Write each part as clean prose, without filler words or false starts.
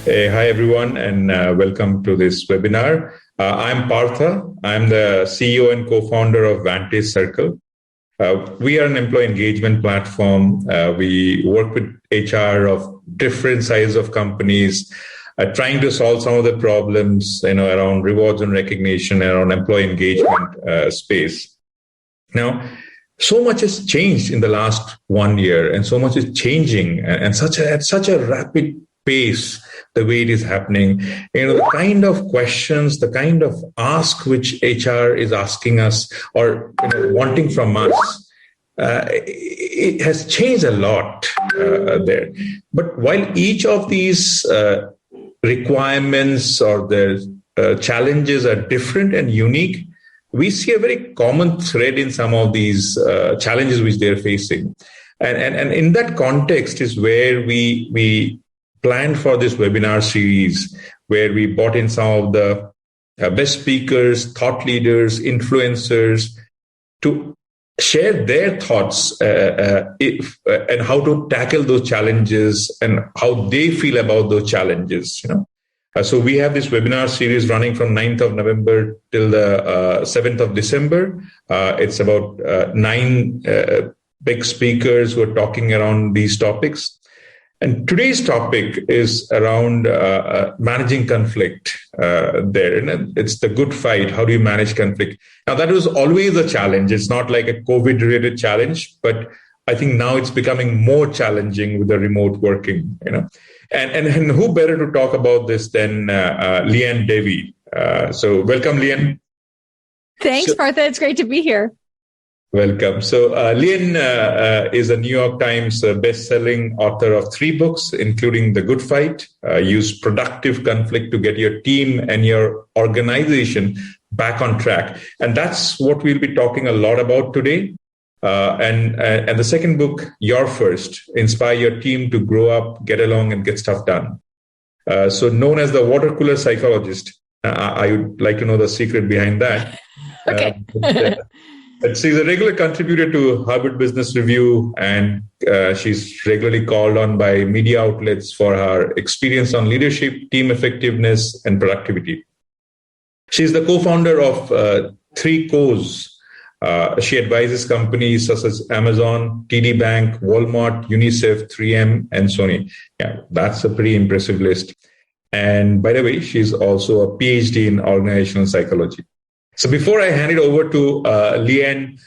Hi, everyone, and welcome to this webinar. I'm Partha. I'm the CEO and co-founder of Vantage Circle. We are an employee engagement platform. We work with HR of different sizes of companies, trying to solve some of the problems, around rewards and recognition, around employee engagement space. Now, so much has changed in the last 1 year, and so much is changing, and at such a rapid pace, the way it is happening. The kind of questions, the kind of ask which HR is asking us or wanting from us, it has changed a lot there. But while each of these requirements or the challenges are different and unique, we see a very common thread in some of these challenges which they're facing. And in that context is where we planned for this webinar series, where we brought in some of the best speakers, thought leaders, influencers to share their thoughts and how to tackle those challenges and how they feel about those challenges. So we have this webinar series running from 9th of November till the 7th of December. It's about 9 big speakers who are talking around these topics. And today's topic is around managing conflict there. And it's the good fight. How do you manage conflict? Now, that was always a challenge. It's not like a COVID-related challenge, but I think now it's becoming more challenging with the remote working, And who better to talk about this than Liane Davey? So welcome, Liane. Thanks, Partha. It's great to be here. Welcome. So Liane is a New York Times bestselling author of 3 books, including The Good Fight, Use Productive Conflict to Get Your Team and Your Organization Back on Track. And that's what we'll be talking a lot about today. And the second book, Your First, Inspire Your Team to Grow Up, Get Along, and Get Stuff Done. So known as the water cooler psychologist, I would like to know the secret behind that. Okay. But she's a regular contributor to Harvard Business Review, and she's regularly called on by media outlets for her experience on leadership, team effectiveness, and productivity. She's the co-founder of 3 Co's. She advises companies such as Amazon, TD Bank, Walmart, UNICEF, 3M, and Sony. Yeah, that's a pretty impressive list. And by the way, she's also a PhD in organizational psychology. So before I hand it over to Liane,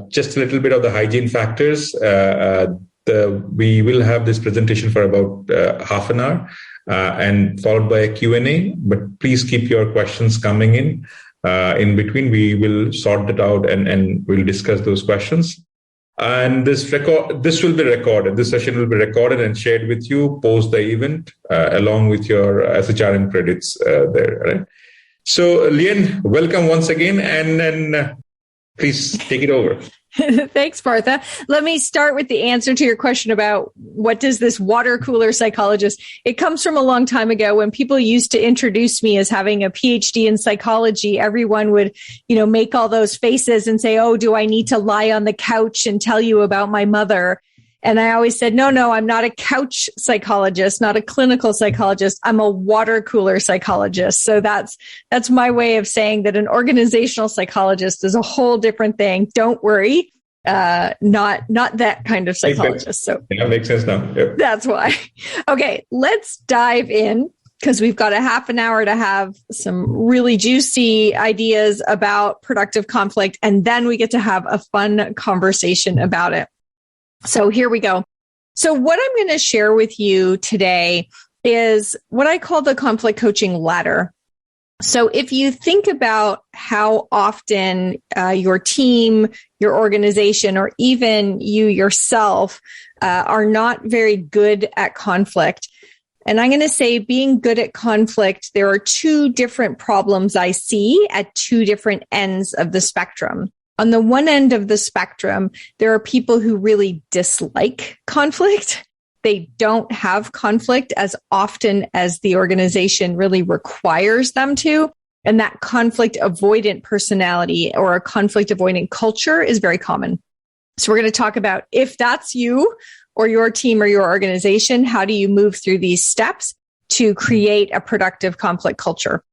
just a little bit of the hygiene factors. We will have this presentation for about half an hour and followed by a Q&A. But please keep your questions coming in. In between, we will sort that out and we'll discuss those questions. And this will be recorded. This session will be recorded and shared with you post the event along with your SHRM credits there. Right? So, Liane, welcome once again, and then please take it over. Thanks, Partha. Let me start with the answer to your question about what does this water cooler psychologist. It comes from a long time ago when people used to introduce me as having a PhD in psychology. Everyone would, make all those faces and say, "Oh, do I need to lie on the couch and tell you about my mother?" And I always said, no, I'm not a couch psychologist, not a clinical psychologist. I'm a water cooler psychologist. So that's my way of saying that an organizational psychologist is a whole different thing. Don't worry. Not that kind of psychologist. So that makes sense now. Yep. That's why. Okay, let's dive in because we've got a half an hour to have some really juicy ideas about productive conflict. And then we get to have a fun conversation about it. So here we go. So what I'm going to share with you today is what I call the conflict coaching ladder. So if you think about how often your team, your organization, or even you yourself are not very good at conflict. And I'm going to say being good at conflict, there are 2 different problems I see at 2 different ends of the spectrum. On the one end of the spectrum, there are people who really dislike conflict. They don't have conflict as often as the organization really requires them to. And that conflict avoidant personality or a conflict avoidant culture is very common. So we're going to talk about if that's you or your team or your organization, how do you move through these steps to create a productive conflict culture.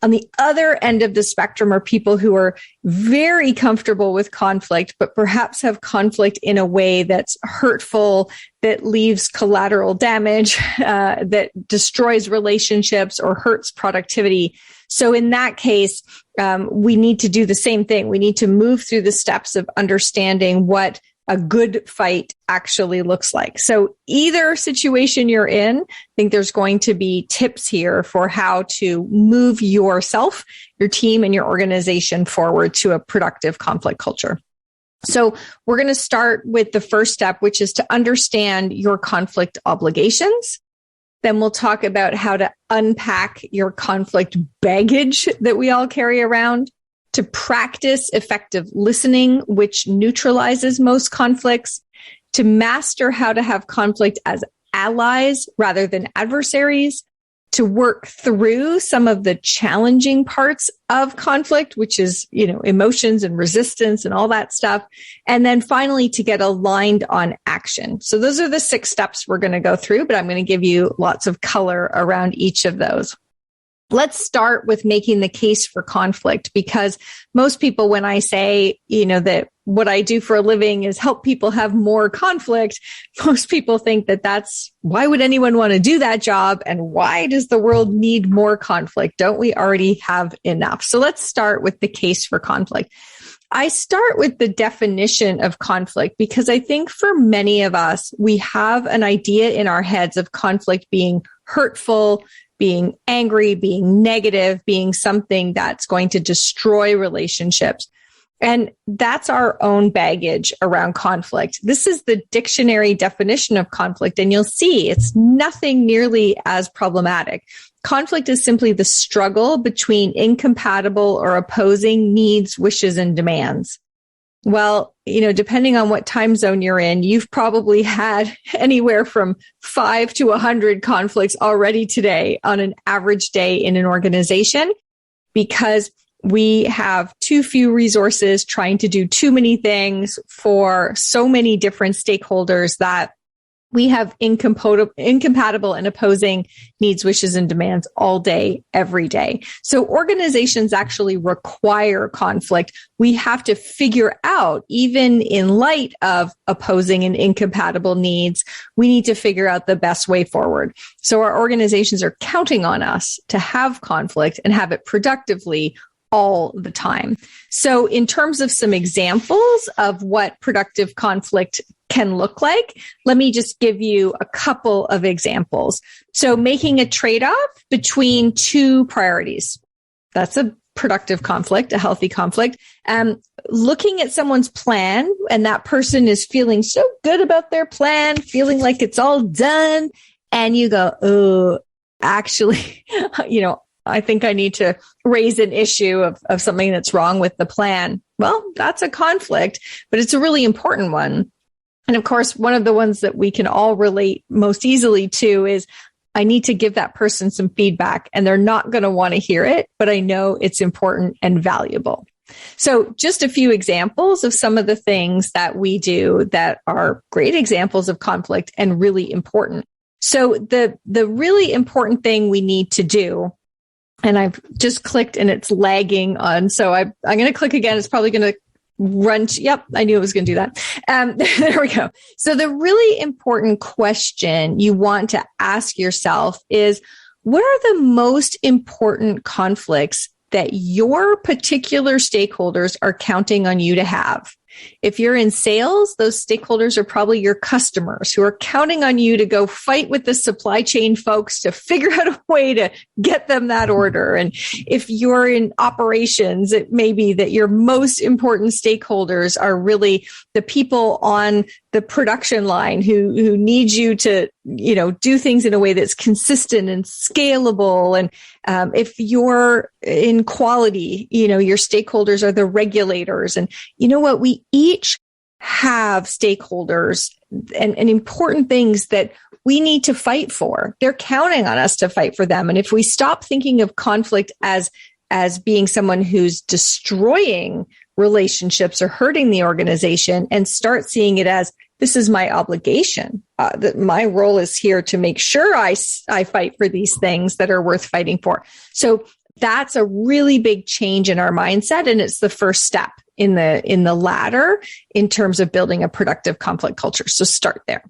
On the other end of the spectrum are people who are very comfortable with conflict, but perhaps have conflict in a way that's hurtful, that leaves collateral damage, that destroys relationships or hurts productivity. So in that case, we need to do the same thing. We need to move through the steps of understanding what a good fight actually looks like. So either situation you're in, I think there's going to be tips here for how to move yourself, your team, and your organization forward to a productive conflict culture. So we're going to start with the first step, which is to understand your conflict obligations. Then we'll talk about how to unpack your conflict baggage that we all carry around, to practice effective listening, which neutralizes most conflicts, to master how to have conflict as allies rather than adversaries, to work through some of the challenging parts of conflict, which is, emotions and resistance and all that stuff. And then finally, to get aligned on action. So those are the 6 steps we're going to go through, but I'm going to give you lots of color around each of those. Let's start with making the case for conflict, because most people, when I say, that what I do for a living is help people have more conflict, most people think that that's, why would anyone want to do that job? And why does the world need more conflict? Don't we already have enough? So let's start with the case for conflict. I start with the definition of conflict because I think for many of us, we have an idea in our heads of conflict being hurtful, being angry, being negative, being something that's going to destroy relationships. And that's our own baggage around conflict. This is the dictionary definition of conflict, and you'll see it's nothing nearly as problematic. Conflict is simply the struggle between incompatible or opposing needs, wishes, and demands. Well, depending on what time zone you're in, you've probably had anywhere from 5 to 100 conflicts already today on an average day in an organization, because we have too few resources trying to do too many things for so many different stakeholders that we have incompatible and opposing needs, wishes, and demands all day, every day. So organizations actually require conflict. We have to figure out, even in light of opposing and incompatible needs, we need to figure out the best way forward. So our organizations are counting on us to have conflict and have it productively all the time. So in terms of some examples of what productive conflict can look like, let me just give you a couple of examples. So making a trade-off between 2 priorities. That's a productive conflict, a healthy conflict. Looking at someone's plan, and that person is feeling so good about their plan, feeling like it's all done. And you go, oh, actually, I think I need to raise an issue of something that's wrong with the plan. Well, that's a conflict, but it's a really important one. And of course, one of the ones that we can all relate most easily to is I need to give that person some feedback, and they're not going to want to hear it, but I know it's important and valuable. So just a few examples of some of the things that we do that are great examples of conflict and really important. So the really important thing we need to do, and I've just clicked and it's lagging on. So I'm going to click again. It's probably going to run. Yep. I knew it was going to do that. There we go. So the really important question you want to ask yourself is, what are the most important conflicts that your particular stakeholders are counting on you to have? If you're in sales, those stakeholders are probably your customers who are counting on you to go fight with the supply chain folks to figure out a way to get them that order. And if you're in operations, it may be that your most important stakeholders are really the people on the production line who need you to, do things in a way that's consistent and scalable. And if you're in quality, your stakeholders are the regulators. And you know what? We each have stakeholders and important things that we need to fight for. They're counting on us to fight for them. And if we stop thinking of conflict as being someone who's destroying relationships or hurting the organization and start seeing it as this is my obligation. That my role is here to make sure I fight for these things that are worth fighting for. So that's a really big change in our mindset. And it's the first step in the ladder in terms of building a productive conflict culture. So start there.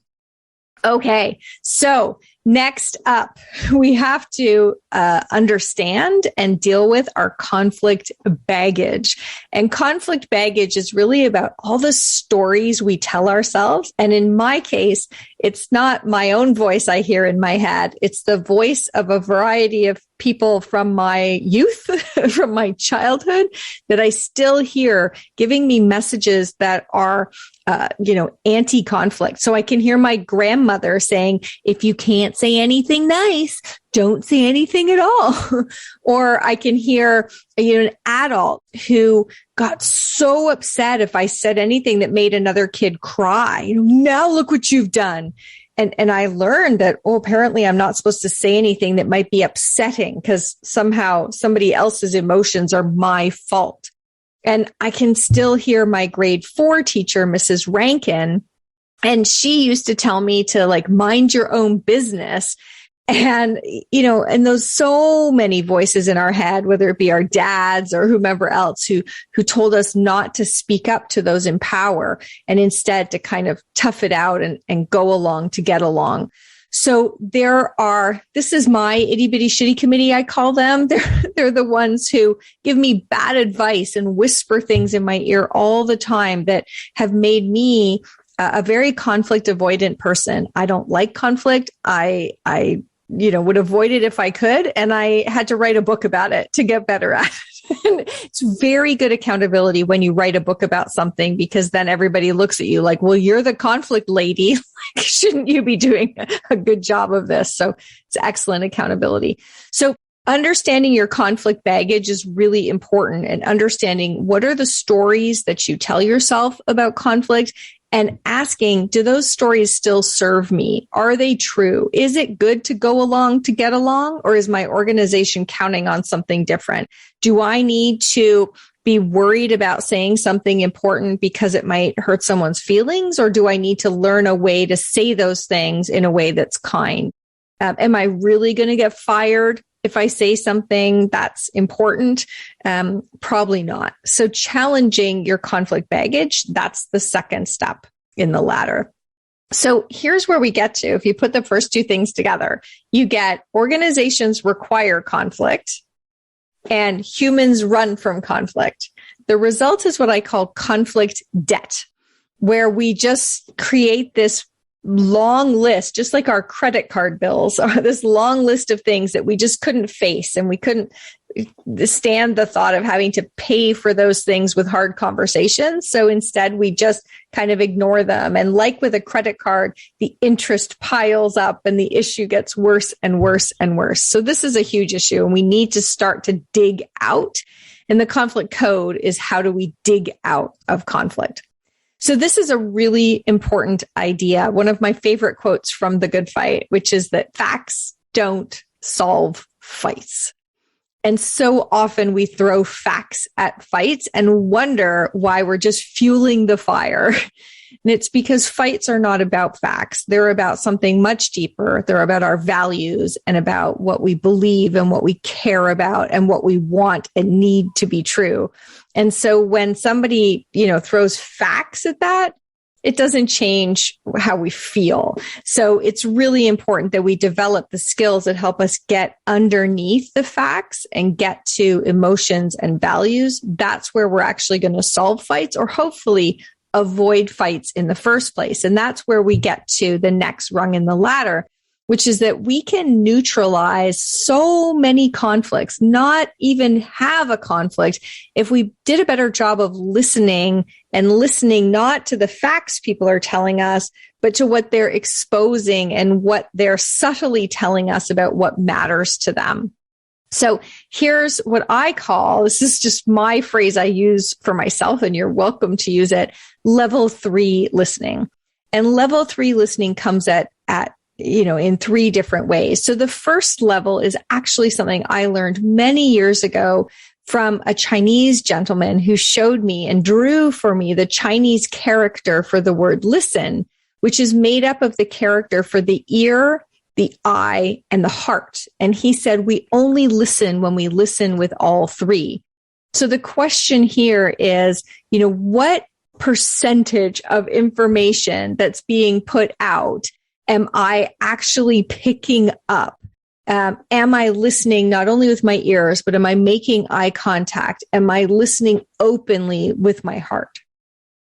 Okay. So next up, we have to understand and deal with our conflict baggage. And conflict baggage is really about all the stories we tell ourselves. And in my case, it's not my own voice I hear in my head. It's the voice of a variety of people from my youth, from my childhood, that I still hear giving me messages that are anti-conflict. So I can hear my grandmother saying, if you can't say anything nice, don't say anything at all. Or I can hear, an adult who got so upset if I said anything that made another kid cry. Now look what you've done. And I learned that, apparently I'm not supposed to say anything that might be upsetting because somehow somebody else's emotions are my fault. And I can still hear my grade 4 teacher, Mrs. Rankin, and she used to tell me to mind your own business. And, and those so many voices in our head, whether it be our dads or whomever else who told us not to speak up to those in power and instead to kind of tough it out and go along to get along. So this is my itty bitty shitty committee, I call them. They're the ones who give me bad advice and whisper things in my ear all the time that have made me a very conflict avoidant person. I don't like conflict. I would avoid it if I could. And I had to write a book about it to get better at it. And it's very good accountability when you write a book about something, because then everybody looks at you like, well, you're the conflict lady. Shouldn't you be doing a good job of this? So it's excellent accountability. So understanding your conflict baggage is really important, and understanding what are the stories that you tell yourself about conflict, and asking, do those stories still serve me? Are they true? Is it good to go along to get along? Or is my organization counting on something different? Do I need to be worried about saying something important because it might hurt someone's feelings? Or do I need to learn a way to say those things in a way that's kind? Am I really going to get fired if I say something that's important? Probably not. So challenging your conflict baggage, that's the second step in the ladder. So here's where we get to. If you put the first two things together, you get organizations require conflict and humans run from conflict. The result is what I call conflict debt, where we just create this long list, just like our credit card bills, or this long list of things that we just couldn't face, and we couldn't stand the thought of having to pay for those things with hard conversations. So instead, we just kind of ignore them. And like with a credit card, the interest piles up and the issue gets worse and worse and worse. So this is a huge issue, and we need to start to dig out. And the conflict code is, how do we dig out of conflict? So this is a really important idea. One of my favorite quotes from The Good Fight, which is that facts don't solve fights. And so often we throw facts at fights and wonder why we're just fueling the fire. And it's because fights are not about facts. They're about something much deeper. They're about our values and about what we believe and what we care about and what we want and need to be true. And so when somebody, throws facts at that, it doesn't change how we feel. So it's really important that we develop the skills that help us get underneath the facts and get to emotions and values. That's where we're actually going to solve fights, or hopefully avoid fights in the first place. And that's where we get to the next rung in the ladder, which is that we can neutralize so many conflicts, not even have a conflict, if we did a better job of listening, and listening not to the facts people are telling us, but to what they're exposing and what they're subtly telling us about what matters to them. So here's what I call, this is just my phrase I use for myself, and you're welcome to use it, level 3 listening. And level 3 listening comes at in 3 different ways. So the first level is actually something I learned many years ago from a Chinese gentleman who showed me and drew for me the Chinese character for the word listen, which is made up of the character for the ear, the eye, and the heart. And he said, we only listen when we listen with all three. So the question here is, what percentage of information that's being put out am I actually picking up? Am I listening not only with my ears, but am I making eye contact? Am I listening openly with my heart?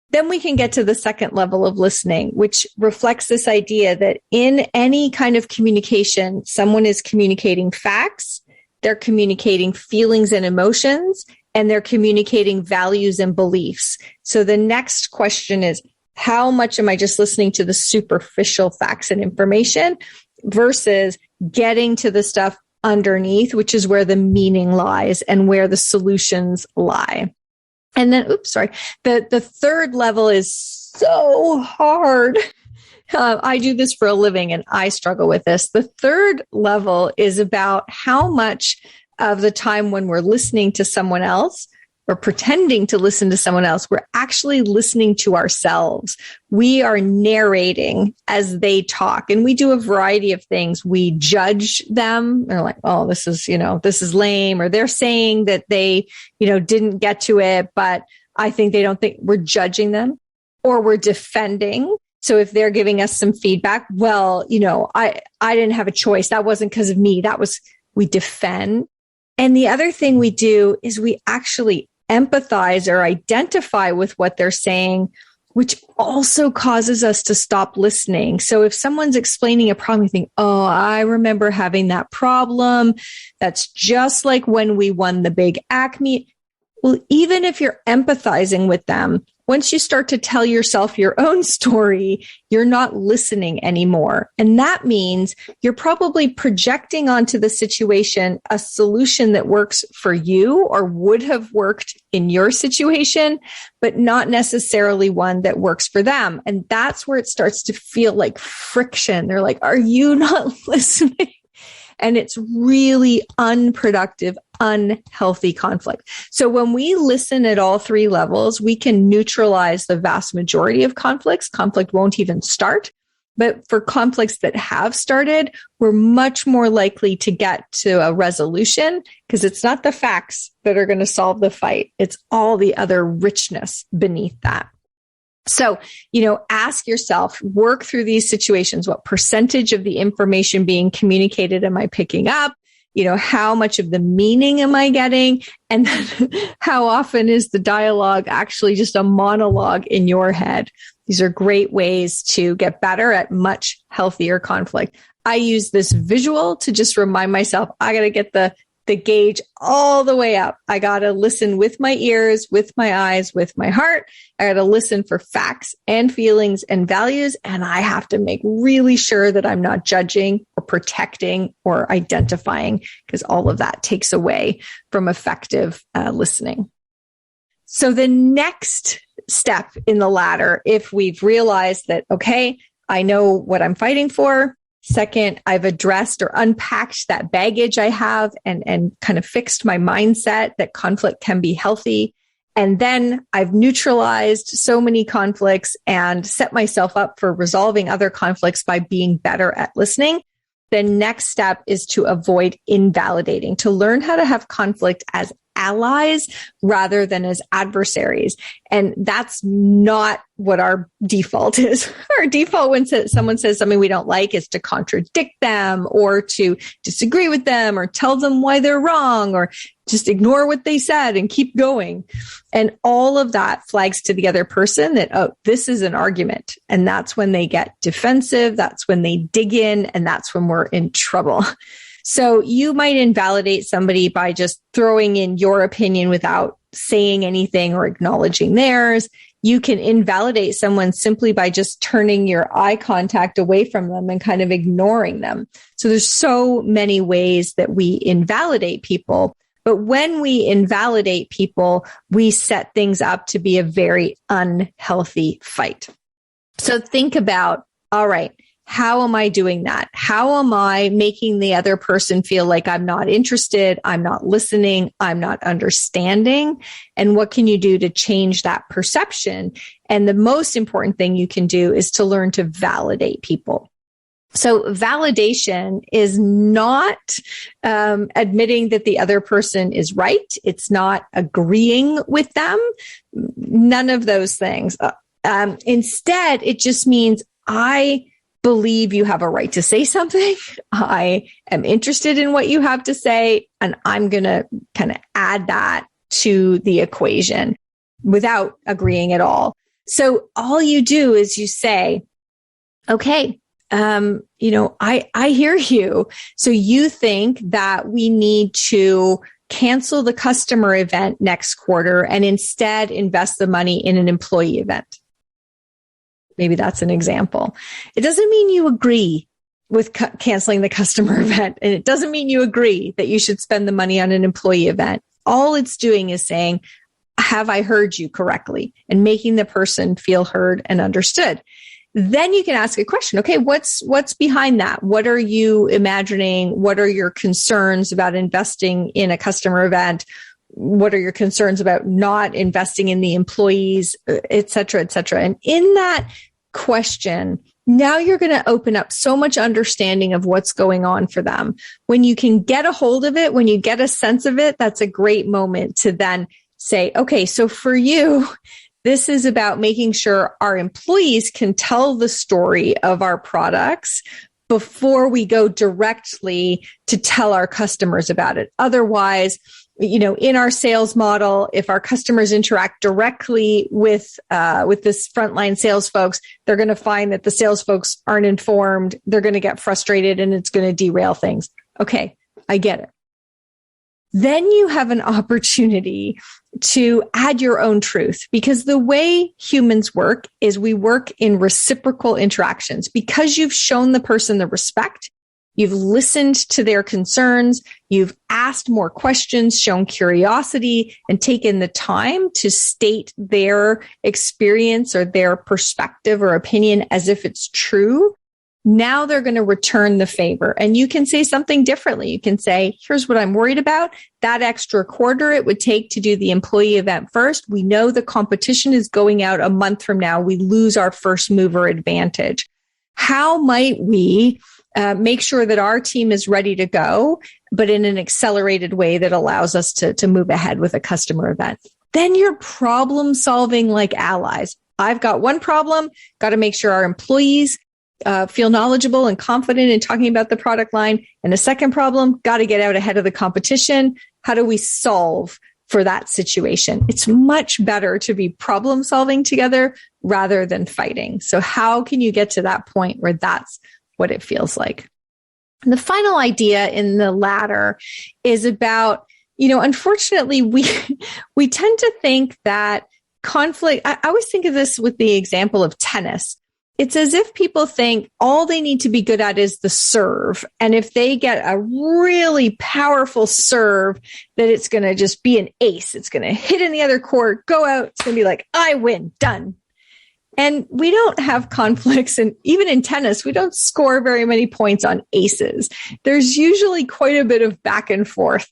Then we can get to the second level of listening, which reflects this idea that in any kind of communication, someone is communicating facts, they're communicating feelings and emotions, and they're communicating values and beliefs. So the next question is, how much am I just listening to the superficial facts and information versus getting to the stuff underneath, which is where the meaning lies and where the solutions lie? And then, the third level is so hard. I do this for a living and I struggle with this. The third level is about how much of the time when we're listening to someone else or pretending to listen to someone else, we're actually listening to ourselves. We are narrating as they talk, and we do a variety of things. We judge them. They're like, oh, this is lame, or they're saying that they, didn't get to it, but I think they don't think. We're judging them, or we're defending. So if they're giving us some feedback, well, I didn't have a choice. That wasn't because of me. We defend. And the other thing we do is we actually empathize or identify with what they're saying, which also causes us to stop listening. So if someone's explaining a problem, you think, oh, I remember having that problem. That's just like when we won the big Acme. Well, even if you're empathizing with them, once you start to tell yourself your own story, you're not listening anymore. And that means you're probably projecting onto the situation a solution that works for you or would have worked in your situation, but not necessarily one that works for them. And that's where it starts to feel like friction. They're like, are you not listening? And it's really unproductive, unhealthy conflict. So when we listen at all three levels, we can neutralize the vast majority of conflicts. Conflict won't even start. But for conflicts that have started, we're much more likely to get to a resolution because it's not the facts that are going to solve the fight. It's all the other richness beneath that. So, ask yourself, work through these situations. What percentage of the information being communicated am I picking up? How much of the meaning am I getting? And then how often is the dialogue actually just a monologue in your head? These are great ways to get better at much healthier conflict. I use this visual to just remind myself, I got to get the gauge all the way up. I got to listen with my ears, with my eyes, with my heart. I got to listen for facts and feelings and values. And I have to make really sure that I'm not judging or protecting or identifying, because all of that takes away from effective listening. So the next step in the ladder, if we've realized that, okay, I know what I'm fighting for. Second, I've addressed or unpacked that baggage I have and kind of fixed my mindset that conflict can be healthy. And then I've neutralized so many conflicts and set myself up for resolving other conflicts by being better at listening. The next step is to avoid invalidating, to learn how to have conflict as allies rather than as adversaries. And that's not what our default is. Our default when someone says something we don't like is to contradict them or to disagree with them or tell them why they're wrong or just ignore what they said and keep going. And all of that flags to the other person that, oh, this is an argument. And that's when they get defensive. That's when they dig in. And that's when we're in trouble. So you might invalidate somebody by just throwing in your opinion without saying anything or acknowledging theirs. You can invalidate someone simply by just turning your eye contact away from them and kind of ignoring them. So there's so many ways that we invalidate people. But when we invalidate people, we set things up to be a very unhealthy fight. So think about, all right, how am I doing that? How am I making the other person feel like I'm not interested, I'm not listening, I'm not understanding? And what can you do to change that perception? And the most important thing you can do is to learn to validate people. So validation is not admitting that the other person is right. It's not agreeing with them. None of those things. Instead, it just means I believe you have a right to say something. I am interested in what you have to say, and I'm going to kind of add that to the equation without agreeing at all. So all you do is you say, okay, I hear you. So you think that we need to cancel the customer event next quarter and instead invest the money in an employee event. Maybe that's an example. It doesn't mean you agree with canceling the customer event. And it doesn't mean you agree that you should spend the money on an employee event. All it's doing is saying, have I heard you correctly? And making the person feel heard and understood. Then you can ask a question. Okay, what's behind that? What are you imagining? What are your concerns about investing in a customer event? What are your concerns about not investing in the employees, et cetera, et cetera? And in that question, now you're going to open up so much understanding of what's going on for them. When you can get a hold of it, when you get a sense of it, that's a great moment to then say, okay, so for you, this is about making sure our employees can tell the story of our products before we go directly to tell our customers about it. Otherwise, in our sales model, if our customers interact directly with this frontline sales folks, they're going to find that the sales folks aren't informed. They're going to get frustrated and it's going to derail things. Okay, I get it. Then you have an opportunity to add your own truth, because the way humans work is we work in reciprocal interactions. Because you've shown the person the respect, you've listened to their concerns, you've asked more questions, shown curiosity, and taken the time to state their experience or their perspective or opinion as if it's true. Now they're going to return the favor. And you can say something differently. You can say, here's what I'm worried about. That extra quarter it would take to do the employee event first. We know the competition is going out a month from now. We lose our first mover advantage. How might we make sure that our team is ready to go, but in an accelerated way that allows us to move ahead with a customer event? Then you're problem solving like allies. I've got one problem, got to make sure our employees feel knowledgeable and confident in talking about the product line. And a second problem, got to get out ahead of the competition. How do we solve for that situation? It's much better to be problem solving together rather than fighting. So how can you get to that point where that's what it feels like? And the final idea in the ladder is about, unfortunately, we tend to think that conflict, I always think of this with the example of tennis. It's as if people think all they need to be good at is the serve. And if they get a really powerful serve, that it's going to just be an ace. It's going to hit in the other court, go out. It's going to be like, I win, done. And we don't have conflicts. And even in tennis, we don't score very many points on aces. There's usually quite a bit of back and forth.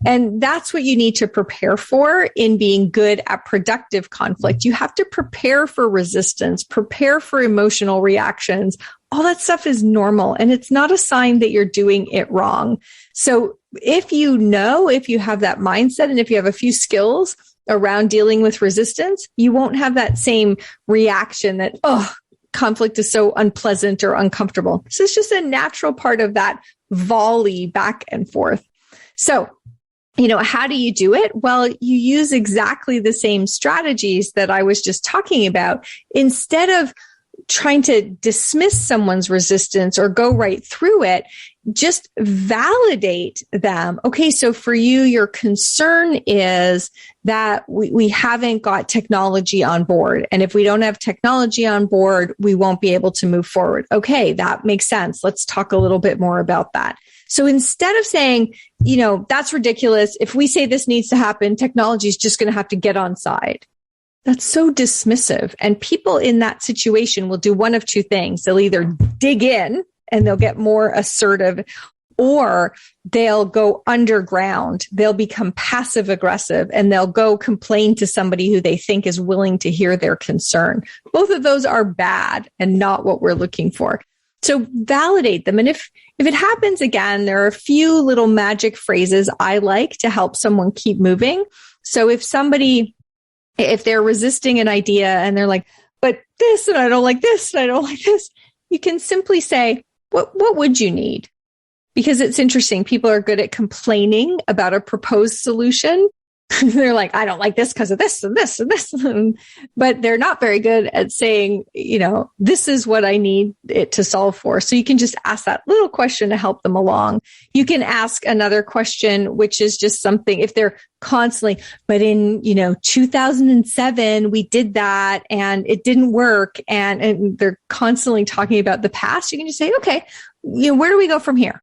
And that's what you need to prepare for in being good at productive conflict. You have to prepare for resistance, prepare for emotional reactions. All that stuff is normal, and it's not a sign that you're doing it wrong. So if you have that mindset and if you have a few skills around dealing with resistance, you won't have that same reaction that, conflict is so unpleasant or uncomfortable. This is just a natural part of that volley back and forth. So, how do you do it? Well, you use exactly the same strategies that I was just talking about. Instead of trying to dismiss someone's resistance or go right through it, just validate them. Okay, so for you, your concern is that we haven't got technology on board. And if we don't have technology on board, we won't be able to move forward. Okay, that makes sense. Let's talk a little bit more about that. So instead of saying, that's ridiculous. If we say this needs to happen, technology is just going to have to get on side. That's so dismissive. And people in that situation will do one of two things. They'll either dig in and they'll get more assertive, or they'll go underground. They'll become passive aggressive and they'll go complain to somebody who they think is willing to hear their concern. Both of those are bad and not what we're looking for. So validate them. And if it happens again, there are a few little magic phrases I like to help someone keep moving. So if they're resisting an idea and they're like, but this, and I don't like this, and I don't like this, you can simply say, what would you need? Because it's interesting. People are good at complaining about a proposed solution. They're like, I don't like this because of this and this and this. But they're not very good at saying, this is what I need it to solve for. So you can just ask that little question to help them along. You can ask another question, which is just something, if they're constantly, but in, 2007, we did that and it didn't work. And they're constantly talking about the past. You can just say, okay, where do we go from here?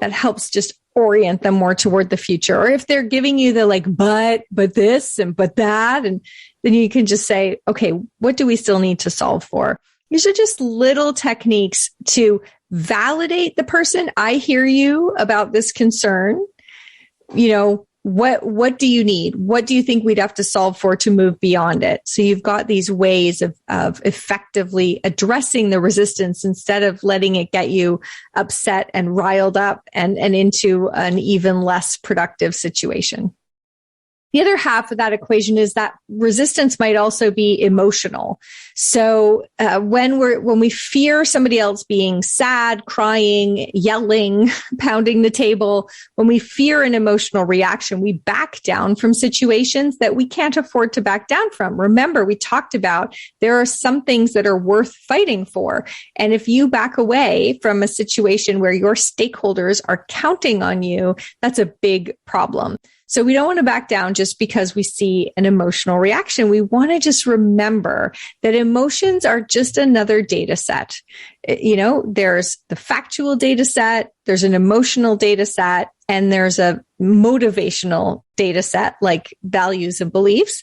That helps just orient them more toward the future. Or if they're giving you the but this and but that, and then you can just say, okay, what do we still need to solve for? These are just little techniques to validate the person. I hear you about this concern. What do you need? What do you think we'd have to solve for to move beyond it? So you've got these ways of effectively addressing the resistance instead of letting it get you upset and riled up and into an even less productive situation. The other half of that equation is that resistance might also be emotional. So when we fear somebody else being sad, crying, yelling, pounding the table, when we fear an emotional reaction, we back down from situations that we can't afford to back down from. Remember, we talked about there are some things that are worth fighting for. And if you back away from a situation where your stakeholders are counting on you, that's a big problem. So we don't want to back down just because we see an emotional reaction. We want to just remember that emotions are just another data set. There's the factual data set, there's an emotional data set, and there's a motivational data set like values and beliefs.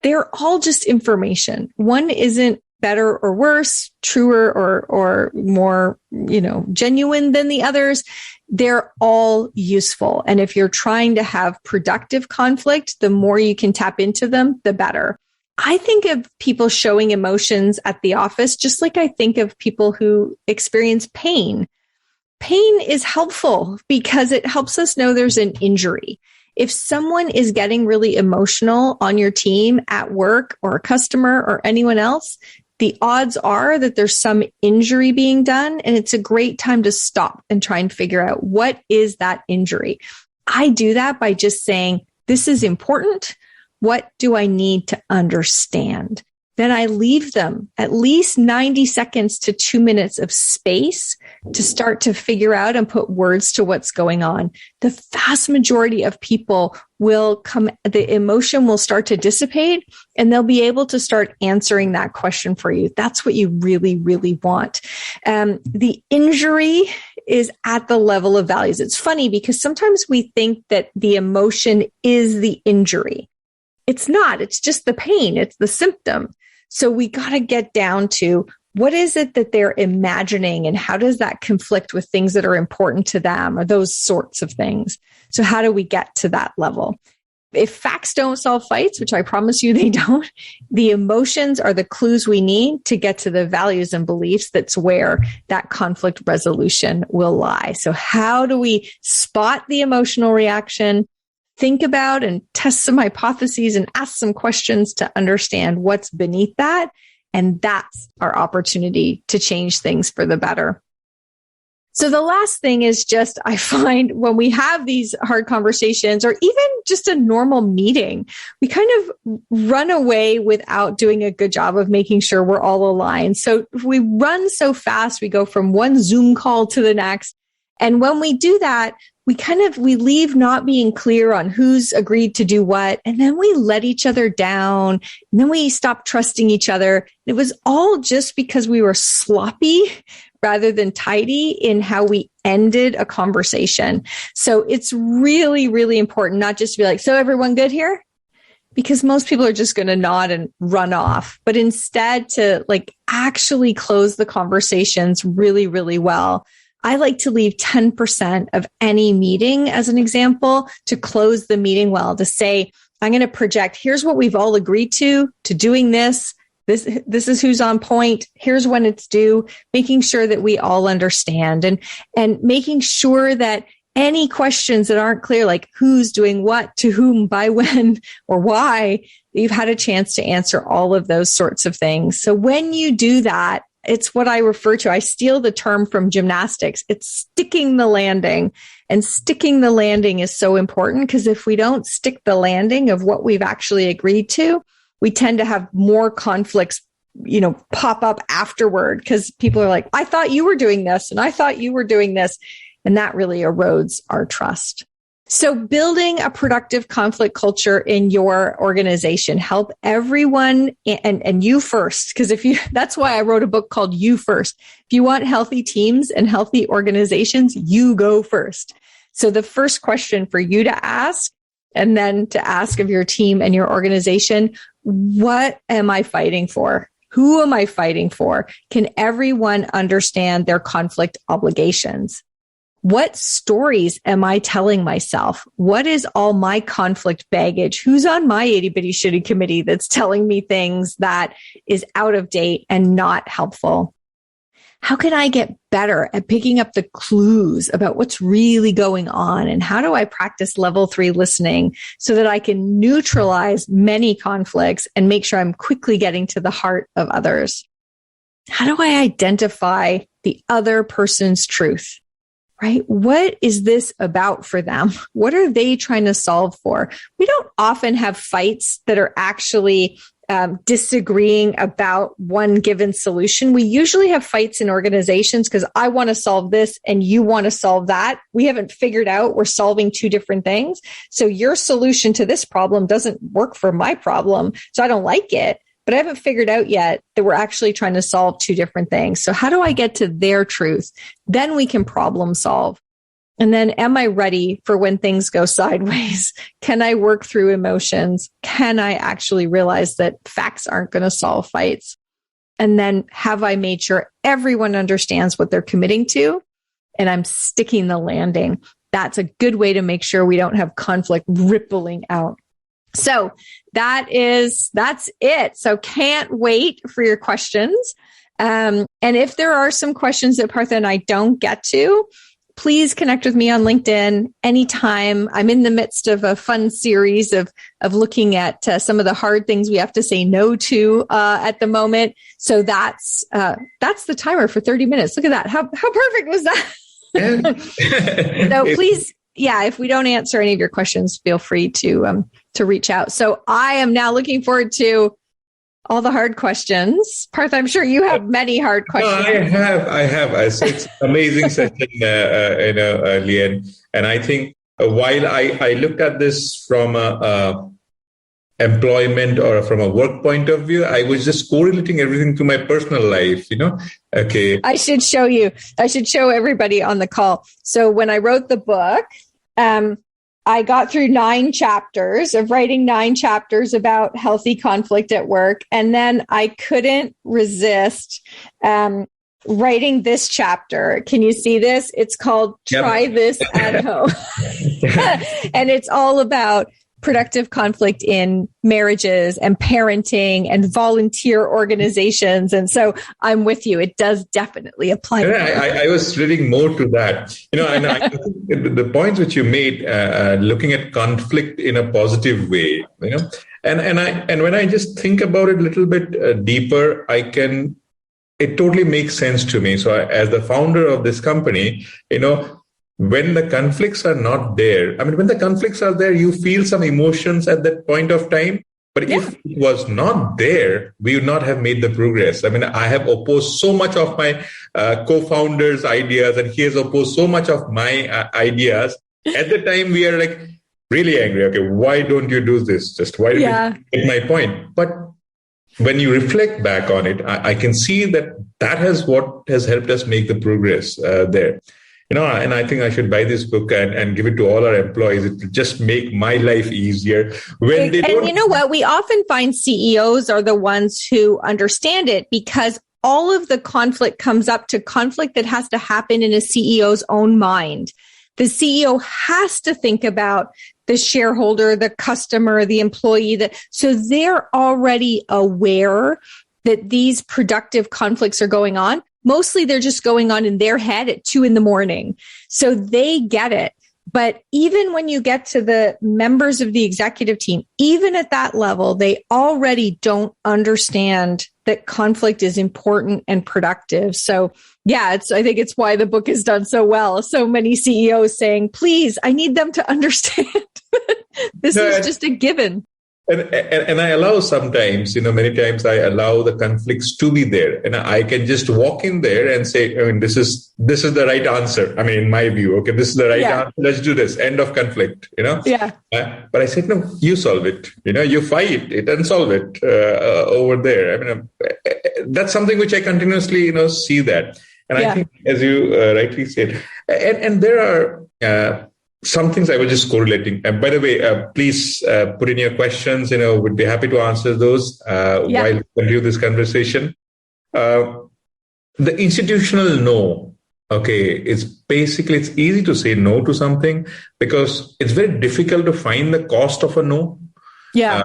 They're all just information. One isn't better or worse, truer or more, genuine than the others. They're all useful. And if you're trying to have productive conflict, the more you can tap into them, the better. I think of people showing emotions at the office, just like I think of people who experience pain. Pain is helpful because it helps us know there's an injury. If someone is getting really emotional on your team at work or a customer or anyone else, the odds are that there's some injury being done, and it's a great time to stop and try and figure out what is that injury. I do that by just saying, this is important. What do I need to understand? Then I leave them at least 90 seconds to 2 minutes of space to start to figure out and put words to what's going on. The vast majority of people the emotion will start to dissipate and they'll be able to start answering that question for you. That's what you really, really want. The injury is at the level of values. It's funny because sometimes we think that the emotion is the injury. It's not. It's just the pain. It's the symptom. So we got to get down to what is it that they're imagining and how does that conflict with things that are important to them or those sorts of things. So how do we get to that level? If facts don't solve fights, which I promise you they don't, the emotions are the clues we need to get to the values and beliefs. That's where that conflict resolution will lie. So how do we spot the emotional reaction? Think about and test some hypotheses and ask some questions to understand what's beneath that. And that's our opportunity to change things for the better. So the last thing is just, I find when we have these hard conversations or even just a normal meeting, we kind of run away without doing a good job of making sure we're all aligned. So if we run so fast, we go from one Zoom call to the next. And when we do that, we leave not being clear on who's agreed to do what. And then we let each other down. And then we stop trusting each other. It was all just because we were sloppy rather than tidy in how we ended a conversation. So it's really, really important not just to be like, so everyone good here? because most people are just going to nod and run off, but instead to like actually close the conversations really, really well. I like to leave 10% of any meeting as an example to close the meeting well, to say, I'm going to project, here's what we've all agreed to doing this. This is who's on point. Here's when it's due, making sure that we all understand and making sure that any questions that aren't clear, like who's doing what to whom by when or why, you've had a chance to answer all of those sorts of things. So when you do that, it's what I refer to. I steal the term from gymnastics. It's sticking the landing. And sticking the landing is so important because if we don't stick the landing of what we've actually agreed to, we tend to have more conflicts, pop up afterward because people are like, I thought you were doing this and I thought you were doing this. And that really erodes our trust. So building a productive conflict culture in your organization, help everyone and you first, because that's why I wrote a book called You First. If you want healthy teams and healthy organizations, you go first. So the first question for you to ask, and then to ask of your team and your organization, what am I fighting for? Who am I fighting for? Can everyone understand their conflict obligations? What stories am I telling myself? What is all my conflict baggage? Who's on my itty bitty shitty committee that's telling me things that is out of date and not helpful? How can I get better at picking up the clues about what's really going on? And how do I practice level 3 listening so that I can neutralize many conflicts and make sure I'm quickly getting to the heart of others? How do I identify the other person's truth? Right? What is this about for them? What are they trying to solve for? We don't often have fights that are actually disagreeing about one given solution. We usually have fights in organizations because I want to solve this and you want to solve that. We haven't figured out we're solving two different things. So your solution to this problem doesn't work for my problem. So I don't like it. But I haven't figured out yet that we're actually trying to solve two different things. So how do I get to their truth? Then we can problem solve. And then am I ready for when things go sideways? Can I work through emotions? Can I actually realize that facts aren't going to solve fights? And then have I made sure everyone understands what they're committing to? And I'm sticking the landing. That's a good way to make sure we don't have conflict rippling out. So that's it. So can't wait for your questions. And if there are some questions that Partha and I don't get to, please connect with me on LinkedIn anytime. I'm in the midst of a fun series of looking at some of the hard things we have to say no to at the moment. So that's the timer for 30 minutes. Look at that. How perfect was that? So please, if we don't answer any of your questions, feel free to reach out. So I am now looking forward to all the hard questions. Partha, I'm sure you have many hard questions. No, I have. So it's an amazing session, Liane. And I think while I looked at this from employment or from a work point of view, I was just correlating everything to my personal life, Okay. I should show you. I should show everybody on the call. So when I wrote the book, I got through 9 chapters of writing 9 chapters about healthy conflict at work. And then I couldn't resist writing this chapter. Can you see this? It's called Try This at Home. And it's all about productive conflict in marriages and parenting and volunteer organizations. And so I'm with you. It does definitely apply. I was reading more to that, and I think the points which you made, looking at conflict in a positive way, and when I just think about it a little bit deeper, it totally makes sense to me. So as the founder of this company, when the conflicts are not there, when the conflicts are there, you feel some emotions at that point of time. But if it was not there, we would not have made the progress. I have opposed so much of my co-founders' ideas, and he has opposed so much of my ideas. At the time, we are like really angry. Okay, why don't you do this? Just why don't you get my point? But when you reflect back on it, I can see that has what has helped us make the progress there. and I think I should buy this book and give it to all our employees. It will just make my life easier. And you know what? We often find CEOs are the ones who understand it, because all of the conflict comes up to conflict that has to happen in a CEO's own mind. The CEO has to think about the shareholder, the customer, the employee, so they're already aware that these productive conflicts are going on. Mostly they're just going on in their head at 2 a.m. So they get it. But even when you get to the members of the executive team, even at that level, they already don't understand that conflict is important and productive. So yeah, I think it's why the book is done so well. So many CEOs saying, please, I need them to understand. This is just a given. And I allow sometimes, many times I allow the conflicts to be there, and I can just walk in there and say, this is the right answer. In my view, okay, this is the right answer. Let's do this. End of conflict, Yeah. But I said, no, you solve it. You fight it and solve it over there. That's something which I continuously, see that. And I think, as you rightly said, and there are some things I was just correlating. By the way, please put in your questions. Would be happy to answer those while we continue this conversation. The institutional no. Okay, it's easy to say no to something because it's very difficult to find the cost of a no. Yeah.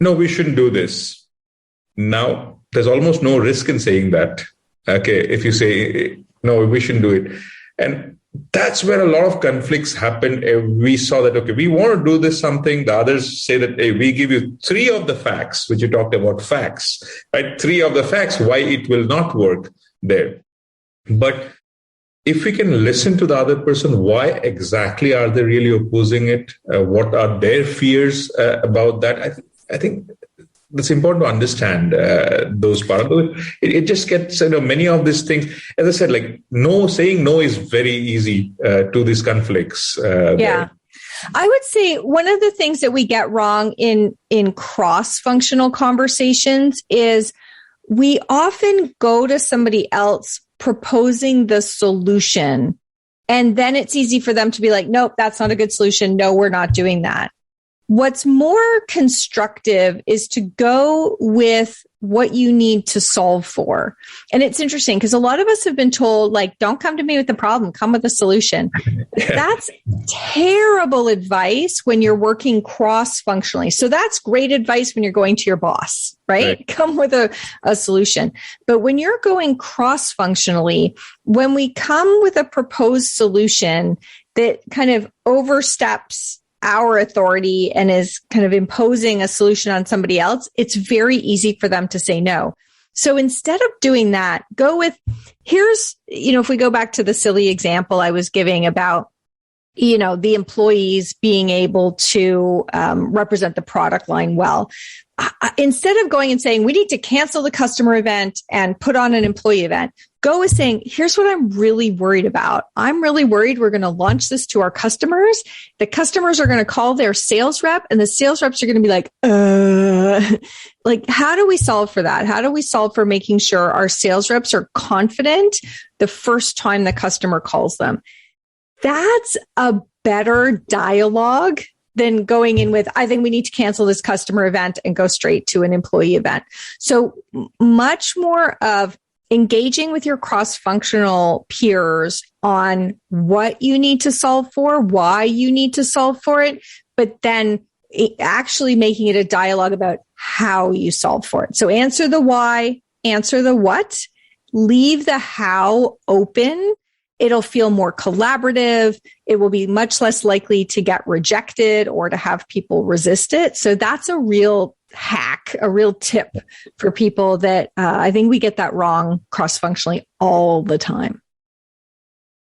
No, we shouldn't do this. Now, there's almost no risk in saying that. Okay, if you say no, we shouldn't do it, and that's where a lot of conflicts happen. We saw that, okay, we want to do this something. The others say that, hey, we give you 3 of the facts, which you talked about facts, right? 3 of the facts, why it will not work there. But if we can listen to the other person, why exactly are they really opposing it? What are their fears about that? I think it's important to understand those parts of it. It just gets, many of these things, as I said, like saying no is very easy to these conflicts. There. I would say one of the things that we get wrong in cross-functional conversations is we often go to somebody else proposing the solution, and then it's easy for them to be like, nope, that's not a good solution. No, we're not doing that. What's more constructive is to go with what you need to solve for. And it's interesting because a lot of us have been told, like, don't come to me with the problem, come with a solution. That's terrible advice when you're working cross-functionally. So that's great advice when you're going to your boss, right? Come with a solution. But when you're going cross-functionally, when we come with a proposed solution that kind of oversteps our authority and is kind of imposing a solution on somebody else, it's very easy for them to say no. So instead of doing that, go with, if we go back to the silly example I was giving about, the employees being able to represent the product line well. Instead of going and saying, we need to cancel the customer event and put on an employee event, go with saying, here's what I'm really worried about. I'm really worried we're going to launch this to our customers. The customers are going to call their sales rep, and the sales reps are going to be like, how do we solve for that? How do we solve for making sure our sales reps are confident the first time the customer calls them? That's a better dialogue than going in with, I think we need to cancel this customer event and go straight to an employee event. So much more of engaging with your cross-functional peers on what you need to solve for, why you need to solve for it, but then actually making it a dialogue about how you solve for it. So answer the why, answer the what, leave the how open. It'll feel more collaborative. It will be much less likely to get rejected or to have people resist it. So that's a real hack, a real tip for people that I think we get that wrong cross-functionally all the time.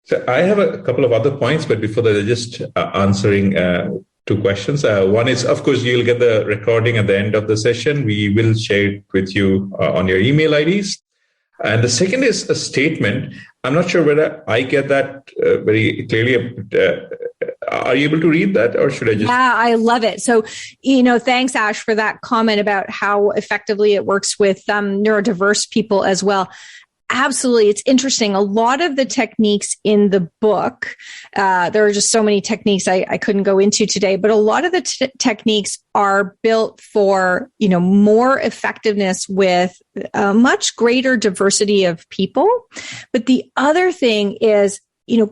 So I have a couple of other points, but before that, just answering 2 questions. One is, of course, you'll get the recording at the end of the session. We will share it with you on your email IDs. And the second is a statement. I'm not sure whether I get that very clearly. Are you able to read that, or should I just? Yeah, I love it. So, thanks, Ash, for that comment about how effectively it works with neurodiverse people as well. Absolutely. It's interesting. A lot of the techniques in the book, there are just so many techniques I couldn't go into today, but a lot of the techniques are built for, more effectiveness with a much greater diversity of people. But the other thing is,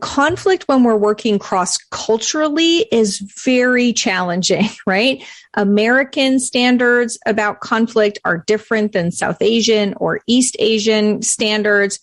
conflict when we're working cross-culturally is very challenging, right? American standards about conflict are different than South Asian or East Asian standards.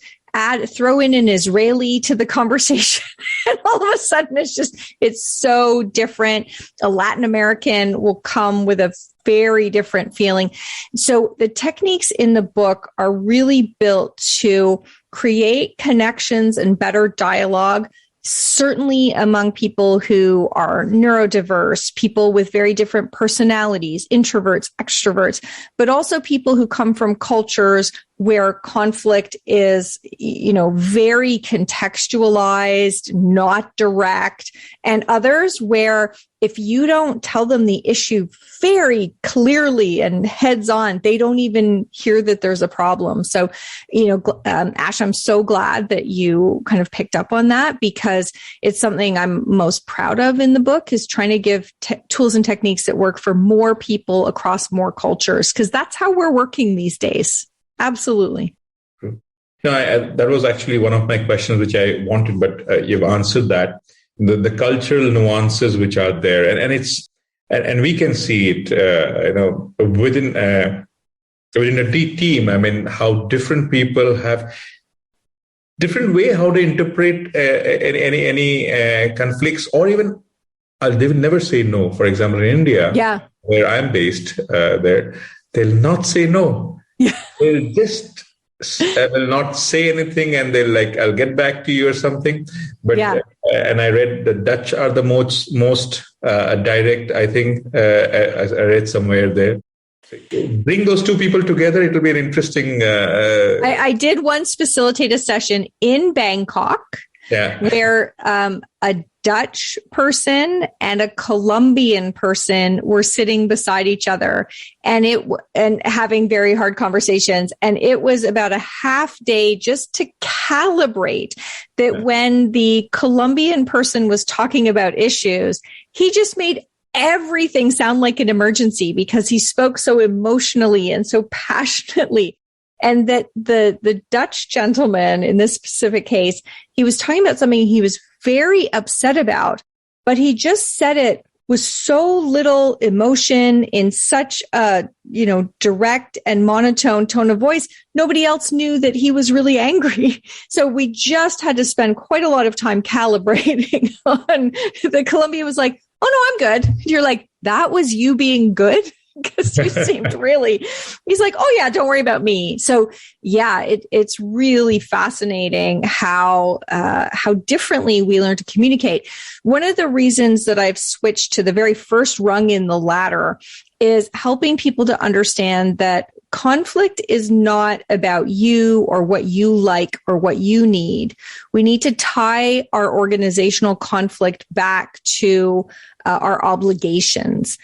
Throw in an Israeli to the conversation, and all of a sudden it's so different. A Latin American will come with a very different feeling. So the techniques in the book are really built to create connections and better dialogue, certainly among people who are neurodiverse, people with very different personalities, introverts, extroverts, but also people who come from cultures where conflict is, very contextualized, not direct, and others where if you don't tell them the issue very clearly and heads on, they don't even hear that there's a problem. So, Ash, I'm so glad that you kind of picked up on that, because it's something I'm most proud of in the book, is trying to give tools and techniques that work for more people across more cultures, because that's how we're working these days. Absolutely. No, that was actually one of my questions, which I wanted, but you've answered that. The cultural nuances which are there, and we can see it, within a team. I mean, how different people have different way how to interpret any conflicts, or even they will never say no. For example, in India, where I'm based, they'll not say no. Yeah. They'll just will not say anything, and they'll like, I'll get back to you or something. But and I read the Dutch are the most direct. I think I read somewhere there. Bring those two people together; it will be an interesting. I did once facilitate a session in Bangkok, where a Dutch person and a Colombian person were sitting beside each other and having very hard conversations. And it was about a half day just to calibrate that when the Colombian person was talking about issues, he just made everything sound like an emergency because he spoke so emotionally and so passionately. And that the Dutch gentleman in this specific case, he was talking about something he was very upset about, but he just said it with so little emotion in such a, direct and monotone tone of voice. Nobody else knew that he was really angry. So we just had to spend quite a lot of time calibrating on. The Colombian was like, "Oh no, I'm good." You're like, "That was you being good?" Because you seemed he's like, "Oh yeah, don't worry about me." So yeah, it's really fascinating how differently we learn to communicate. One of the reasons that I've switched to the very first rung in the ladder is helping people to understand that conflict is not about you or what you like or what you need. We need to tie our organizational conflict back to our obligations.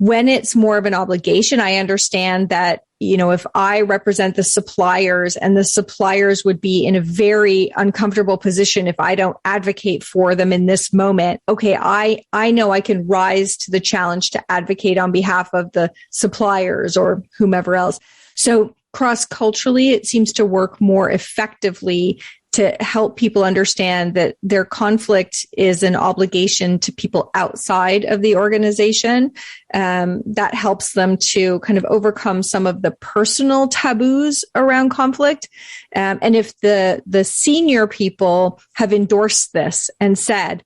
When it's more of an obligation, I understand that, if I represent the suppliers and the suppliers would be in a very uncomfortable position if I don't advocate for them in this moment. Okay, I know I can rise to the challenge to advocate on behalf of the suppliers or whomever else. So cross-culturally, it seems to work more effectively to help people understand that their conflict is an obligation to people outside of the organization. That helps them to kind of overcome some of the personal taboos around conflict. And if the senior people have endorsed this and said,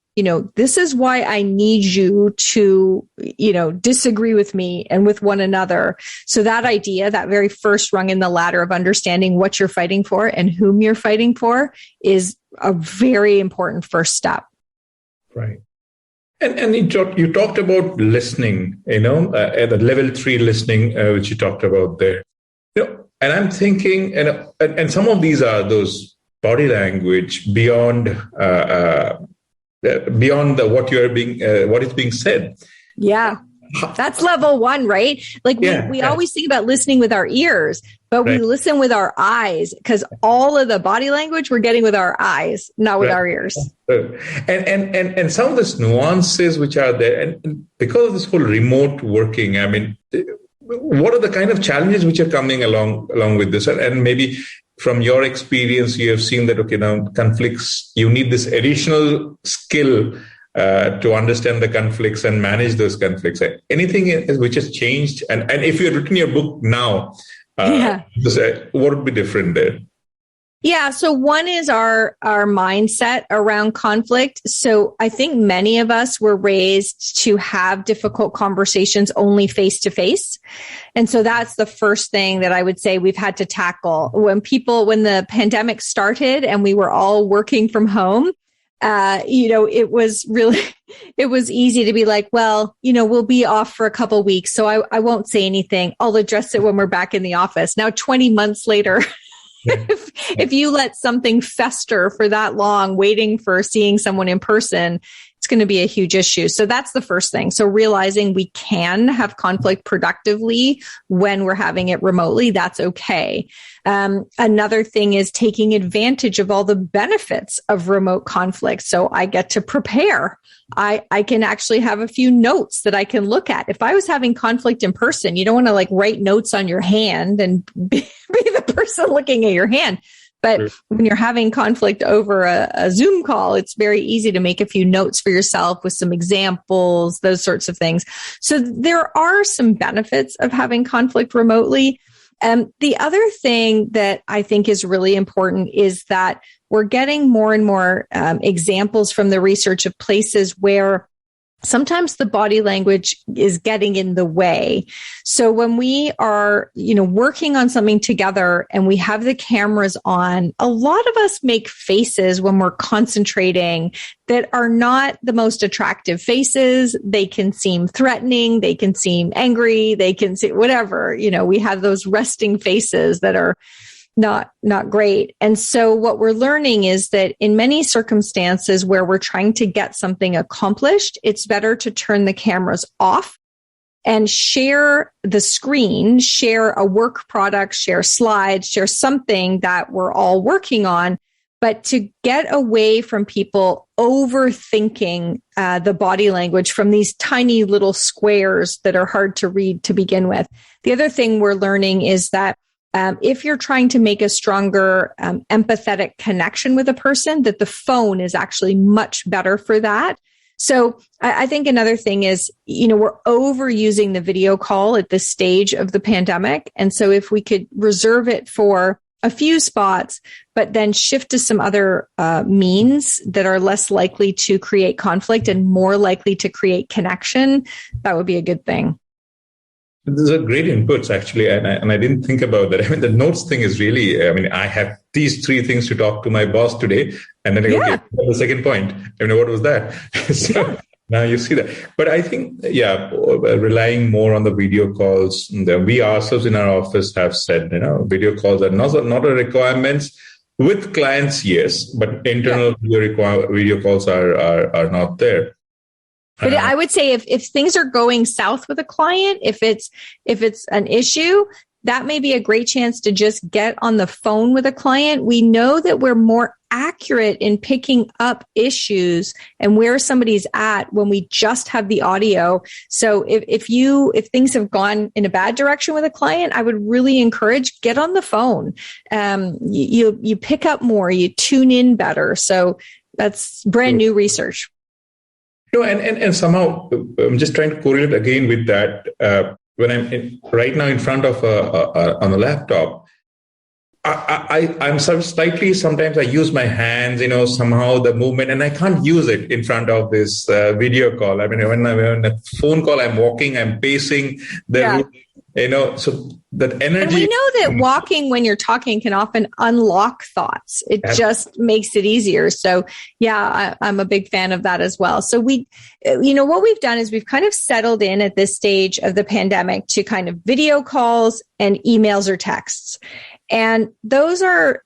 this is why I need you to, disagree with me and with one another. So that idea, that very first rung in the ladder of understanding what you're fighting for and whom you're fighting for, is a very important first step. Right. And you talked about listening, at the level 3 listening, which you talked about there. And I'm thinking, and some of these are those body language beyond what is being said. Yeah. That's level 1, right? Like we always think about listening with our ears, but we listen with our eyes, because all of the body language we're getting with our eyes, not with our ears. And some of these nuances which are there, and because of this whole remote working, I mean, what are the kind of challenges which are coming along with this? And maybe from your experience, you have seen that, okay, now conflicts, you need this additional skill to understand the conflicts and manage those conflicts. Anything which has changed? And if you had written your book now, what would be different there? Yeah. So one is our mindset around conflict. So I think many of us were raised to have difficult conversations only face to face. And so that's the first thing that I would say we've had to tackle. When the pandemic started and we were all working from home, it was easy to be like, well, we'll be off for a couple of weeks, so I won't say anything. I'll address it when we're back in the office. Now, 20 months later, if you let something fester for that long, waiting for seeing someone in person, it's going to be a huge issue. So that's the first thing. So realizing we can have conflict productively when we're having it remotely, that's okay. Another thing is taking advantage of all the benefits of remote conflict. So I get to prepare. I can actually have a few notes that I can look at. If I was having conflict in person, you don't want to write notes on your hand and be the person looking at your hand. But when you're having conflict over a Zoom call, it's very easy to make a few notes for yourself with some examples, those sorts of things. So there are some benefits of having conflict remotely. The other thing that I think is really important is that we're getting more and more examples from the research of places where sometimes the body language is getting in the way. So when we are, working on something together and we have the cameras on, a lot of us make faces when we're concentrating that are not the most attractive faces. They can seem threatening. They can seem angry. They can seem whatever, we have those resting faces that are not great. And so what we're learning is that in many circumstances where we're trying to get something accomplished, it's better to turn the cameras off and share the screen, share a work product, share slides, share something that we're all working on, but to get away from people overthinking the body language from these tiny little squares that are hard to read to begin with. The other thing we're learning is that if you're trying to make a stronger empathetic connection with a person, that the phone is actually much better for that. So I think another thing is, we're overusing the video call at this stage of the pandemic. And so if we could reserve it for a few spots, but then shift to some other means that are less likely to create conflict and more likely to create connection, that would be a good thing. These are great inputs, actually, and I didn't think about that. I mean, the notes thing is really, I have these 3 things to talk to my boss today, and then I go, okay, the second point. what was that? So now you see that. But I think, relying more on the video calls, we ourselves in our office have said, video calls are not a requirement. With clients, yes, but internal video calls are not there. But I would say if things are going south with a client, if it's an issue, that may be a great chance to just get on the phone with a client. We know that we're more accurate in picking up issues and where somebody's at when we just have the audio. So if things have gone in a bad direction with a client, I would really encourage get on the phone. You pick up more, you tune in better. So that's brand new research. And somehow I'm just trying to correlate again with that. When I'm right now in front of on a laptop, I'm slightly, sometimes I use my hands, somehow the movement, and I can't use it in front of this video call. I mean, when I'm on a phone call, I'm walking, I'm pacing the room, so that energy. And we know that walking when you're talking can often unlock thoughts. It just makes it easier. So I'm a big fan of that as well. So what we've done is we've kind of settled in at this stage of the pandemic to kind of video calls and emails or texts. And those are,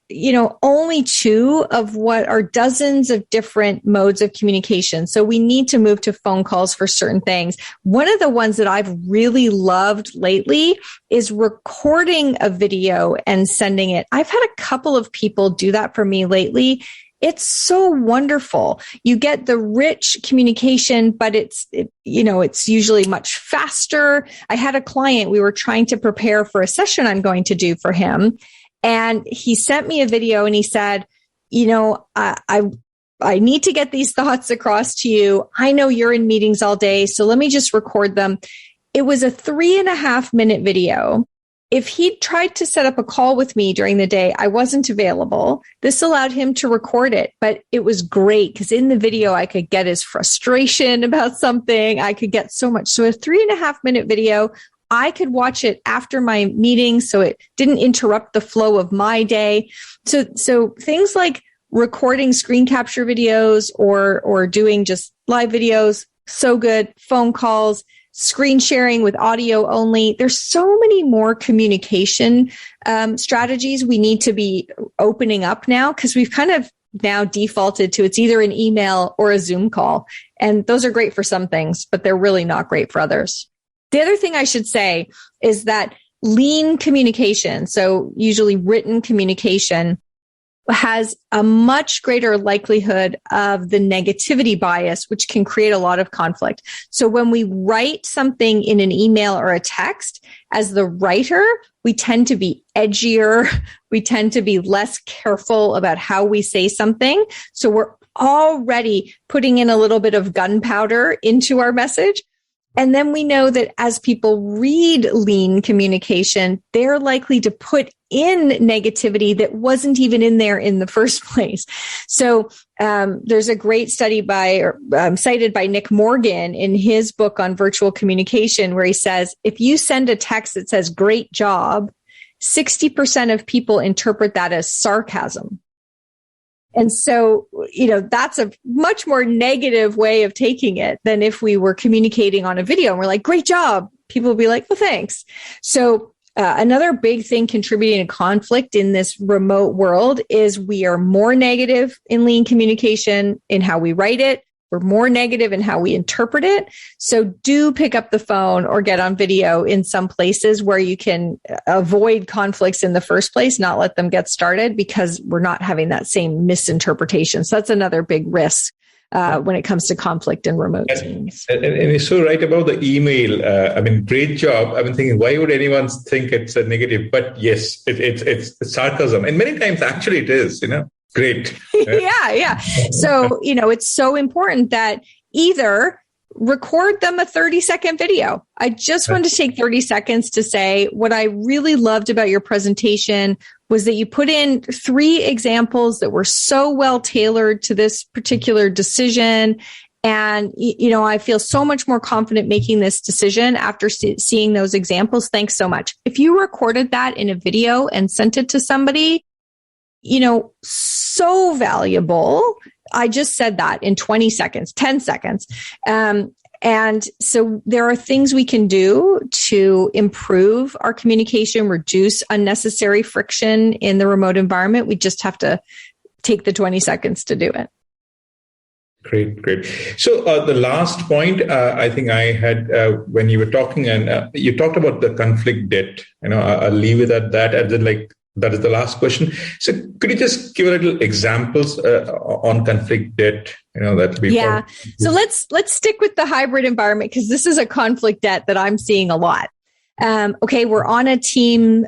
only two of what are dozens of different modes of communication. So we need to move to phone calls for certain things. One of the ones that I've really loved lately is recording a video and sending it. I've had a couple of people do that for me lately. It's so wonderful. You get the rich communication, but it's usually much faster. I had a client, we were trying to prepare for a session I'm going to do for him. And he sent me a video and he said, I need to get these thoughts across to you. I know you're in meetings all day, so let me just record them. It was a 3.5-minute video. If he tried to set up a call with me during the day, I wasn't available. This allowed him to record it, but it was great because in the video, I could get his frustration about something. I could get so much. So a 3.5-minute video, I could watch it after my meeting, so it didn't interrupt the flow of my day. So things like recording screen capture videos or doing just live videos, so good. Phone calls, screen sharing with audio only. There's so many more communication strategies we need to be opening up now because we've kind of now defaulted to it's either an email or a Zoom call. And those are great for some things, but they're really not great for others. The other thing I should say is that lean communication, so usually written communication, has a much greater likelihood of the negativity bias, which can create a lot of conflict. So when we write something in an email or a text, as the writer, we tend to be edgier. We tend to be less careful about how we say something. So we're already putting in a little bit of gunpowder into our message. And then we know that as people read lean communication, they're likely to put in negativity that wasn't even in there in the first place. So there's a great study cited by Nick Morgan in his book on virtual communication, where he says, if you send a text that says, great job, 60% of people interpret that as sarcasm. And so, that's a much more negative way of taking it than if we were communicating on a video and we're like, great job. People will be like, well, thanks. So another big thing contributing to conflict in this remote world is we are more negative in lean communication in how we write it. We're more negative in how we interpret it. So do pick up the phone or get on video in some places where you can avoid conflicts in the first place, not let them get started because we're not having that same misinterpretation. So that's another big risk when it comes to conflict in remote teams. And you're so right about the email. Great job. I've been thinking, why would anyone think it's a negative? But yes, it's sarcasm. And many times actually it is, Great. Yeah. So, it's so important that either record them a 30-second video. I just wanted to take 30 seconds to say what I really loved about your presentation was that you put in 3 examples that were so well tailored to this particular decision. And, I feel so much more confident making this decision after seeing those examples. Thanks so much. If you recorded that in a video and sent it to somebody, so valuable. I just said that in 20 seconds, 10 seconds. And so there are things we can do to improve our communication, reduce unnecessary friction in the remote environment. We just have to take the 20 seconds to do it. Great. So the last point I think I had when you were talking, and you talked about the conflict debt. I'll leave it at that. And then that is the last question. So could you just give a little examples on conflict debt? That be So let's stick with the hybrid environment because this is a conflict debt that I'm seeing a lot. We're on a team,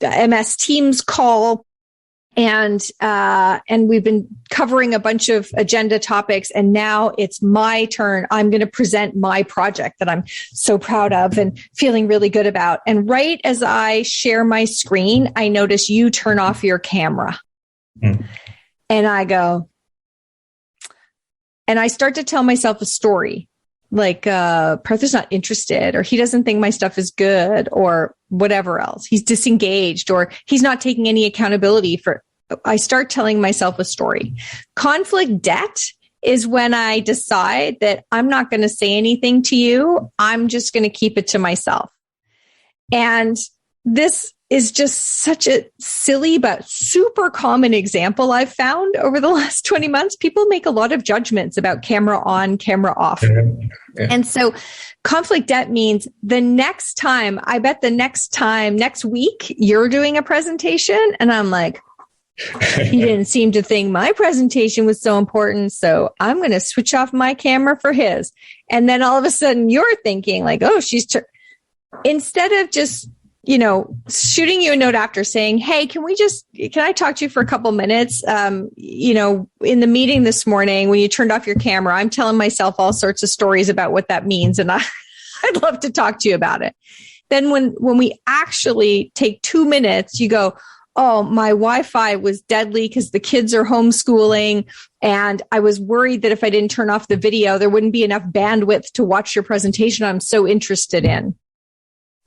MS Teams call. And we've been covering a bunch of agenda topics, and now it's my turn. I'm going to present my project that I'm so proud of and feeling really good about. And right as I share my screen, I notice you turn off your camera. And I go, and I start to tell myself a story. Like, Parther's not interested, or he doesn't think my stuff is good, or whatever else. He's disengaged, or he's not taking any accountability for. I start telling myself a story. Conflict debt is when I decide that I'm not going to say anything to you. I'm just going to keep it to myself. And this is just such a silly but super common example I've found over the last 20 months. People make a lot of judgments about camera on, camera off. Yeah. And so conflict debt means next week you're doing a presentation and I'm like, he didn't seem to think my presentation was so important, so I'm going to switch off my camera for his. And then all of a sudden you're thinking like, oh, instead of just, shooting you a note after saying, hey, can I talk to you for a couple minutes? In the meeting this morning, when you turned off your camera, I'm telling myself all sorts of stories about what that means. And I'd love to talk to you about it. Then when we actually take 2 minutes, you go, oh, my Wi-Fi was deadly because the kids are homeschooling. And I was worried that if I didn't turn off the video, there wouldn't be enough bandwidth to watch your presentation I'm so interested in.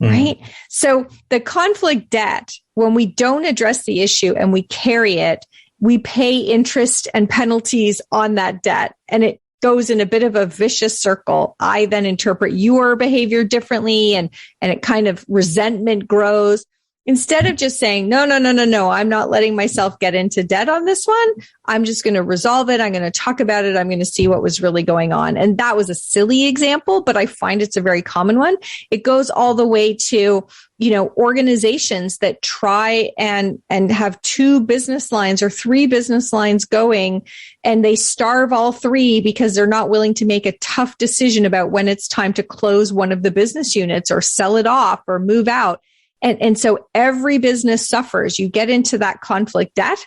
Right? So the conflict debt, when we don't address the issue and we carry it, we pay interest and penalties on that debt. And it goes in a bit of a vicious circle. I then interpret your behavior differently and it kind of resentment grows. Instead of just saying, no, I'm not letting myself get into debt on this one. I'm just going to resolve it. I'm going to talk about it. I'm going to see what was really going on. And that was a silly example, but I find it's a very common one. It goes all the way to, organizations that try and have 2 business lines or 3 business lines going, and they starve all 3 because they're not willing to make a tough decision about when it's time to close one of the business units or sell it off or move out. And so every business suffers. You get into that conflict debt.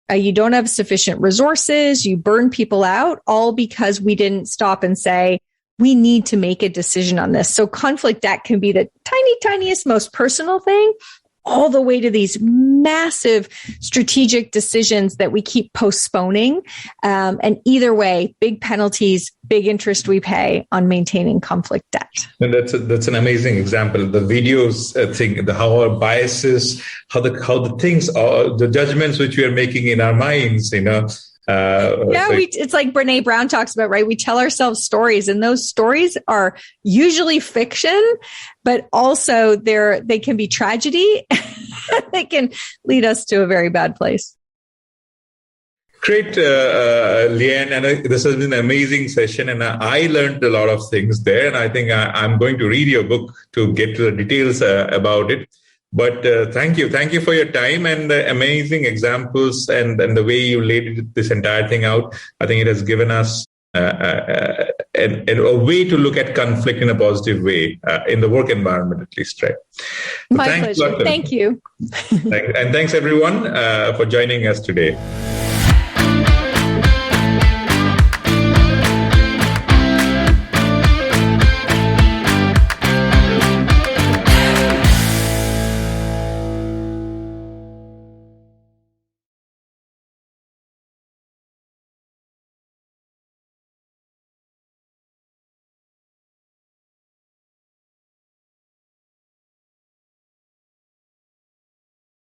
You don't have sufficient resources. You burn people out, all because we didn't stop and say, we need to make a decision on this. So conflict debt can be the tiniest, most personal thing, all the way to these massive strategic decisions that we keep postponing. And either way, big penalties, big interest we pay on maintaining conflict debt. And that's an amazing example. The videos thing, how our biases, how the things are, the judgments which we are making in our minds, it's like Brene Brown talks about, right? We tell ourselves stories, and those stories are usually fiction, but also they can be tragedy. They can lead us to a very bad place. Great, Liane, and this has been an amazing session, and I learned a lot of things there, and I think I'm going to read your book to get to the details about it. But thank you for your time and the amazing examples and the way you laid this entire thing out. I think it has given us a way to look at conflict in a positive way in the work environment, at least, right? So My pleasure. Thank you. And thanks everyone for joining us today.